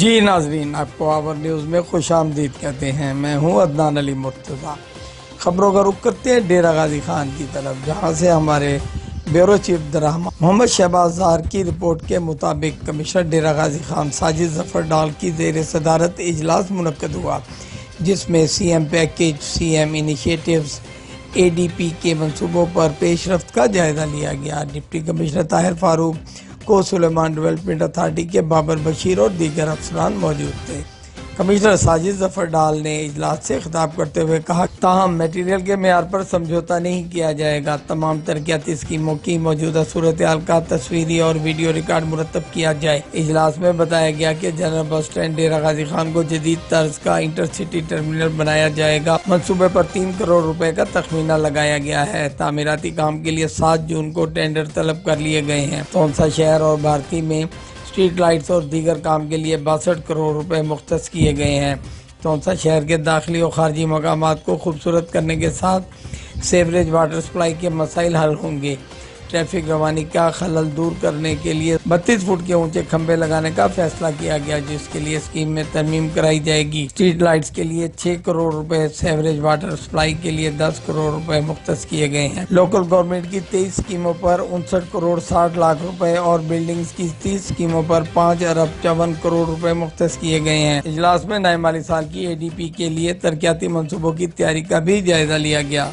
جی ناظرین، آپ کو آور نیوز میں خوش آمدید کہتے ہیں۔ میں ہوں عدنان علی مرتضیٰ۔ خبروں کا رخ کرتے ہیں ڈیرہ غازی خان کی طرف، جہاں سے ہمارے بیورو چیف درہمہ محمد شہباز ظاہر کی رپورٹ کے مطابق کمشنر ڈیرہ غازی خان ساجد ظفر ڈال کی زیر صدارت اجلاس منعقد ہوا، جس میں C M package, C M initiatives, اے ڈی پی کے منصوبوں پر پیش رفت کا جائزہ لیا گیا۔ ڈپٹی کمشنر طاہر فاروق، کو سلیمان ڈیولپمنٹ اتھارٹی کے بابر بشیر اور دیگر افسران موجود تھے۔ کمشنر ساجد ظفر ڈال نے اجلاس سے خطاب کرتے ہوئے کہا، تاہم میٹیریل کے معیار پر سمجھوتہ نہیں کیا جائے گا۔ تمام ترقیاتی اسکیموں کی موجودہ صورتحال کا تصویری اور ویڈیو ریکارڈ مرتب کیا جائے۔ اجلاس میں بتایا گیا کہ general bus stand Dera Ghazi Khan کو جدید طرز کا انٹرسٹی ٹرمینل بنایا جائے گا۔ منصوبے پر 3 کروڑ روپے کا تخمینہ لگایا گیا ہے۔ تعمیراتی کام کے لیے 7 جون کو ٹینڈر طلب کر لیے گئے ہیں۔ تونسا شہر اور بھارتی میں اسٹریٹ لائٹس اور دیگر کام کے لیے 62 کروڑ روپے مختص کیے گئے ہیں۔ تونسا شہر کے داخلی اور خارجی مقامات کو خوبصورت کرنے کے ساتھ سیوریج واٹر سپلائی کے مسائل حل ہوں گے۔ ٹریفک روانی کا خلل دور کرنے کے لیے 32 فٹ کے اونچے کھمبے لگانے کا فیصلہ کیا گیا، جس کے لیے اسکیم میں ترمیم کرائی جائے گی۔ اسٹریٹ لائٹس کے لیے 6 کروڑ روپے، سیوریج واٹر سپلائی کے لیے 10 کروڑ روپے مختص کیے گئے ہیں۔ لوکل گورنمنٹ کی 23 اسکیموں پر 59 کروڑ 60 لاکھ روپے اور بلڈنگز کی 30 اسکیموں پر 5 ارب 54 کروڑ روپے مختص کیے گئے ہیں۔ اجلاس میں نئے مالی سال کی اے ڈی پی کے لیے ترقیاتی منصوبوں کی تیاری کا بھی جائزہ لیا گیا۔